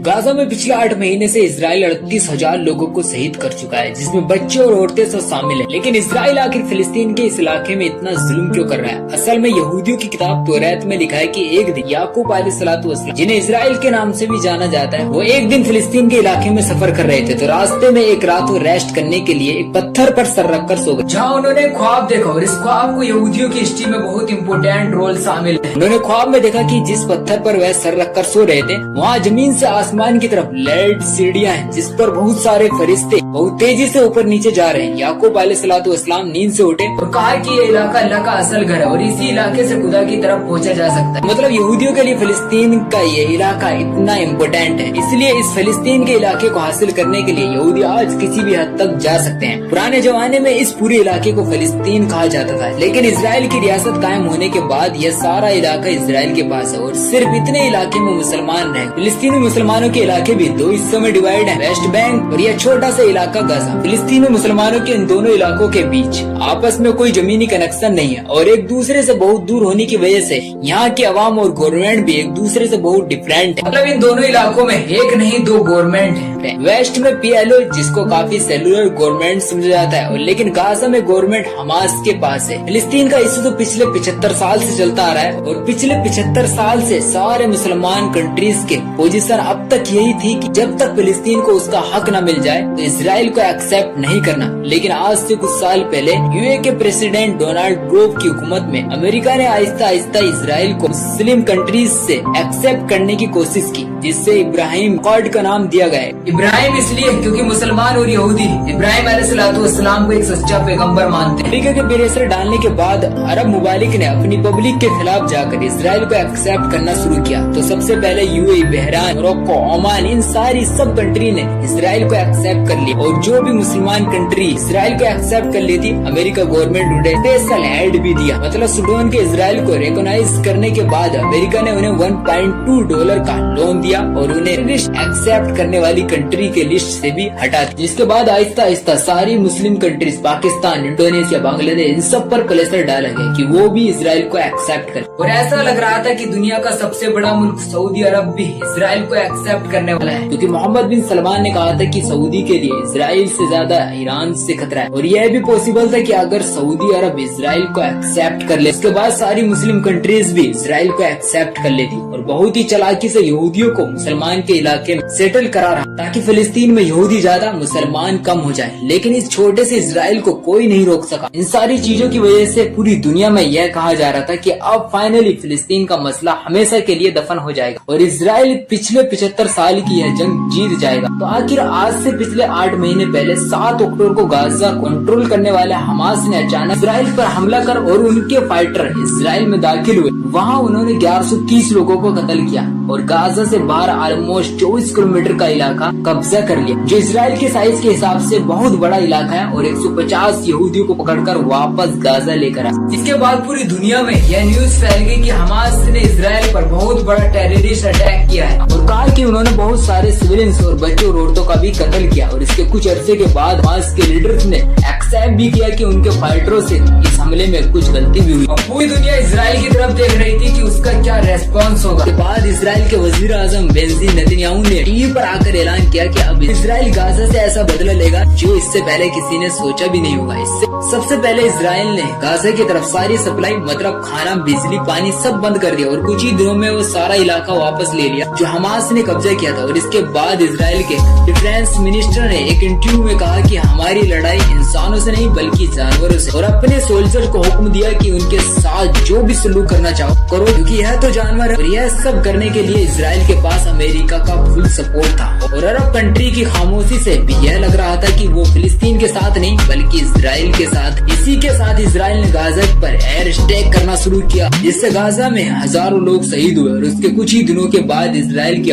Gaza में पिछले 8 महीने से इजराइल 38,000 लोगों को शहीद कर चुका है, जिसमें बच्चे और औरतें सब शामिल हैं। लेकिन इजराइल आखिर फिलिस्तीन के इस इलाके में इतना जुल्म क्यों कर रहा है? असल में यहूदियों की किताब तौरात में लिखा है कि एक दिन याकूब अलैहिस्सलाम, जिन्हें इजराइल के नाम से भी जाना जाता है, वो एक दिन फिलिस्तीन के इलाके में सफर कर रहे थे। तो रास्ते में एक रात वो रेस्ट करने के लिए एक पत्थर पर सर रखकर सो गए, जहाँ उन्होंने ख्वाब देखा। और इस ख्वाब को यहूदियों की हिस्ट्री में बहुत इंपोर्टेंट रोल शामिल है। उन्होंने ख्वाब में देखा कि जिस पत्थर पर वह सर रखकर सो रहे थे, वहाँ जमीन से आसमान की तरफ लेड सीढ़ियाँ हैं, जिस पर बहुत सारे फरिश्ते बहुत तेजी से ऊपर नीचे जा रहे हैं। याकूब अलैहिस्सलाम नींद से उठे और कहा कि ये इलाका अल्लाह का असल घर है और इसी इलाके से खुदा की तरफ पहुंचा जा सकता है। मतलब यहूदियों के लिए फिलिस्तीन का ये इलाका इतना इम्पोर्टेंट है, इसलिए इस फिलिस्तीन के इलाके को हासिल करने के लिए यहूदी आज किसी भी हद तक जा सकते हैं। पुराने जमाने में इस पूरे इलाके को फिलिस्तीन कहा जाता था, लेकिन इजराइल की रियासत कायम होने के बाद यह सारा इलाका इजराइल के पास है और सिर्फ इतने इलाके में मुसलमान रहे। फिलिस्तीनी मुसलमानों के इलाके भी दो हिस्सों में डिवाइड है, वेस्ट बैंक और यह छोटा सा इलाका गाजा। फिलिस्तीनी मुसलमानों के इन दोनों इलाकों के बीच आपस में कोई जमीनी कनेक्शन नहीं है और एक दूसरे से बहुत दूर होने की वजह से यहाँ की आवाम और गवर्नमेंट भी एक दूसरे से बहुत डिफरेंट है। मतलब इन दोनों इलाकों में एक नहीं दो गवर्नमेंट है। वेस्ट में PLO, जिसको काफी सेलुलर गवर्नमेंट समझा जाता है, और लेकिन गाजा में गवर्नमेंट हमास के पास है। फिलिस्तीन का इशू तो पिछले 75 साल से चलता आ रहा है और पिछले 75 साल से सारे मुसलमान कंट्रीज के पोजीशन अब तक यही थी कि जब तक फिलिस्तीन को उसका हक न मिल जाए तो इसराइल को एक्सेप्ट नहीं करना। लेकिन आज से कुछ साल पहले UA के प्रेसिडेंट डोनाल्ड ट्रम्प की हुकूमत में अमेरिका ने आहिस्ता आहिस्ता इसराइल को मुस्लिम कंट्रीज से एक्सेप्ट करने की कोशिश की, जिससे इब्राहिम अकॉर्ड का नाम दिया गया। इब्राहिम इसलिए क्योंकि मुसलमान और यहूदी इब्राहिम अलैहिस्सलाम को एक सच्चा पैगंबर मानते हैं। अमेरिका के प्रेशर डालने के बाद अरब मुमालिक ने अपनी पब्लिक के खिलाफ जाकर इसराइल को एक्सेप्ट करना शुरू किया। तो सबसे पहले UAE, बहरान, मोरक्को, ओमान, इन सारी सब कंट्री ने इसराइल को एक्सेप्ट कर लिया और जो भी मुसलमान कंट्री इसराइल को एक्सेप्ट कर ली थी, अमेरिका गवर्नमेंट उन्हें स्पेशल एड भी दिया। मतलब सूडान के इसराइल को रिकॉग्नाइज करने के बाद अमेरिका ने उन्हें $1.2 का लोन दिया और उन्हें एक्सेप्ट करने वाली कंट्री के लिस्ट से भी हटा दिया। जिसके बाद आहिस्ता आहिस्ता सारी मुस्लिम कंट्रीज, पाकिस्तान, इंडोनेशिया, बांग्लादेश, इन सब पर प्रेशर डाला गया कि वो भी इसराइल को एक्सेप्ट करे। और ऐसा लग रहा था कि दुनिया का सबसे बड़ा मुल्क सऊदी अरब भी इसराइल को एक्सेप्ट करने वाला है, क्योंकि मोहम्मद बिन सलमान ने कहा था कि सऊदी के लिए इसराइल से ज्यादा ईरान से खतरा है। और यह भी पॉसिबल था कि अगर सऊदी अरब इसराइल को एक्सेप्ट कर ले, उसके बाद सारी मुस्लिम कंट्रीज भी इसराइल को एक्सेप्ट कर लेती। और बहुत ही चालाकी से यहूदियों को मुसलमान के इलाके में सेटल करा रहा ताकि फिलिस्तीन में यहूदी ज्यादा मुसलमान कम हो जाए। लेकिन इस छोटे से इसराइल को कोई नहीं रोक सका। इन सारी चीजों की वजह से पूरी दुनिया में यह कहा जा रहा था कि अब फाइनली फिलिस्तीन का मसला हमेशा के लिए दफन हो जाएगा और इसराइल पिछले 75 साल की यह जंग जीत जाएगा। तो आखिर आज से पिछले 8 महीने पहले 7 अक्टूबर को गाजा कंट्रोल करने वाले हमास ने अचानक इसराइल पर हमला कर और उनके फाइटर इसराइल में दाखिल हुए। वहाँ उन्होंने 1130 लोगों को कत्ल किया और गाजा से बाहर ऑलमोस्ट 24 किलोमीटर का इलाका कब्जा कर लिया, जो इसराइल के साइज के हिसाब से बहुत बड़ा इलाका है। और 150 यहूदियों को पकड़कर वापस गाजा लेकर आया। इसके बाद पूरी दुनिया में यह न्यूज फैल गई कि हमास ने इसराइल पर बहुत बड़ा टेररिस्ट अटैक किया है और कहा कि उन्होंने बहुत सारे सिविलियंस और बच्चों और औरतों का भी कत्ल किया। और इसके कुछ अरसे के बाद हमास के लीडर्स ने एक्सेप्ट भी किया कि उनके फाइटरों से इस हमले में कुछ गलती भी हुई। पूरी दुनिया इसराइल की तरफ देख रही थी कि उसका क्या रेस्पॉन्स होगा। इसके बाद इसराइल के वजीर आजम बेंजामिन नेतन्याहू ने टीवी पर आकर ऐलान किया कि अब इसराइल गाजा से ऐसा बदला लेगा जो इससे पहले किसी ने सोचा भी नहीं होगा। इससे सबसे पहले इसराइल ने गाजा की तरफ सारी सप्लाई, मतलब खाना, बिजली, पानी सब बंद कर दिया और कुछ ही दिनों में वो सारा इलाका वापस ले लिया जो हमास ने कब्जा किया था। और इसके बाद इसराइल के डिफेंस मिनिस्टर ने एक इंटरव्यू में कहा कि हमारी लड़ाई इंसानों से नहीं बल्कि जानवरों से, और अपने सोल्जर को हुक्म दिया कि उनके साथ जो भी सलूक करना चाहो करो, क्योंकि यह तो जानवर है। और यह सब करने के लिए इसराइल के पास अमेरिका का फुल सपोर्ट था और अरब कंट्री की खामोशी से भी यह लग रहा था कि वो फिलिस्तीन के साथ नहीं बल्कि इसराइल के साथ। इसी के साथ इसराइल ने गाजा पर एयर स्ट्राइक करना शुरू किया, जिससे गाजा में हजारों लोग शहीद हुए। और उसके कुछ ही दिनों के बाद इसराइल की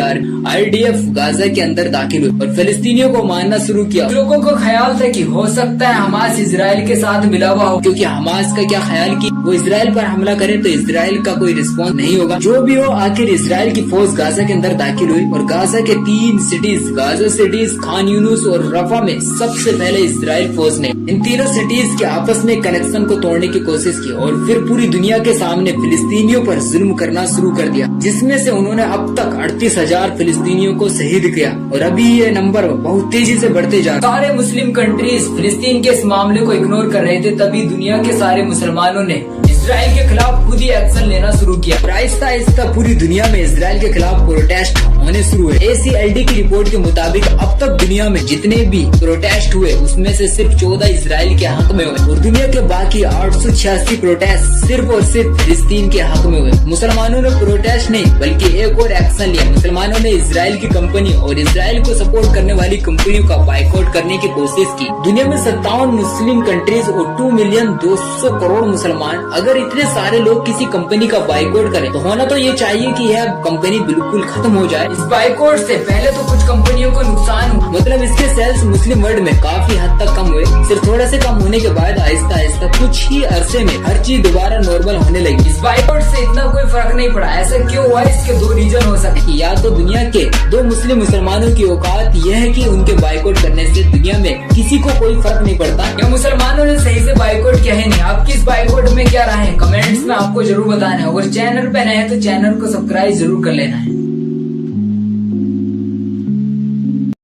IDF गाजा के अंदर दाखिल हुई और फिलिस्तीनियों को मारना शुरू किया। लोगों को ख्याल था कि हो सकता है हमास इसराइल के साथ मिला हुआ हो, क्योंकि हमास का क्या ख्याल कि वो इसराइल पर हमला करे तो इसराइल का कोई रिस्पॉन्स नहीं होगा। जो भी हो, आखिर इसराइल की फौज गाजा के अंदर दाखिल हुई और गाजा के 3 cities Gaza cities, Khan Yunus और रफा में सबसे पहले इजराइल फौज ने इन तीनों सिटीज के आपस में कनेक्शन को तोड़ने की कोशिश की और फिर पूरी दुनिया के सामने फिलिस्तीनियों पर जुल्म करना शुरू कर दिया, जिसमें से उन्होंने अब तक 38,000 फिलिस्तीनियों को शहीद किया और अभी ये नंबर बहुत तेजी से बढ़ते जा रहे। सारे मुस्लिम कंट्रीज फिलिस्तीन के इस मामले को इग्नोर कर रहे थे, तभी दुनिया के सारे मुसलमानों ने इजराइल के खिलाफ खुद ही एक्शन लेना शुरू किया। आहिस्ता आहिस्ता पूरी दुनिया में इजराइल के खिलाफ प्रोटेस्ट होने शुरू हुए। ACLD की रिपोर्ट के मुताबिक अब तक दुनिया में जितने भी प्रोटेस्ट हुए उसमें से सिर्फ 14 इजराइल के हक में हुए और दुनिया के बाकी 886 प्रोटेस्ट सिर्फ और सिर्फ फिलिस्तीन के हक में हुए। मुसलमानों ने प्रोटेस्ट नहीं बल्कि एक और एक्शन लिया। मुसलमानों ने इजराइल की कंपनी और इजराइल को सपोर्ट करने वाली कंपनियों का बाइकआउट करने की कोशिश की। दुनिया में 57 मुस्लिम कंट्रीज और 2,200,000,000 मुसलमान, अगर इतने सारे लोग किसी कंपनी का बाइकआउट करें तो होना तो ये चाहिए कि यह कंपनी बिल्कुल खत्म हो जाए। इस बाइकआउट से पहले तो कुछ कंपनियों को नुकसान हुआ, मतलब इसके सेल्स मुस्लिम वर्ल्ड में काफी हद तक कम हुए। सिर्फ थोड़े से कम होने के बाद आहिस्ता आहिस्ता कुछ ही अरसे में हर चीज दोबारा नॉर्मल होने लगी। इस बाइकआउट से इतना कोई फर्क नहीं पड़ा। ऐसा क्यों हुआ? इसके 2 रीजन हो सकते। या तो दुनिया के 2 मुस्लिम मुसलमानों की औकात यह है कि उनके बाइकआउट करने से दुनिया में किसी को कोई फर्क नहीं पड़ता, या मुसलमानों ने सही से बाइकआउट किया है नहीं। आपकी इस बाइकआउट में क्या राय है कमेंट्स में आपको जरूर बताना है। अगर चैनल पे नए हैं तो चैनल को सब्सक्राइब जरूर कर लेना है।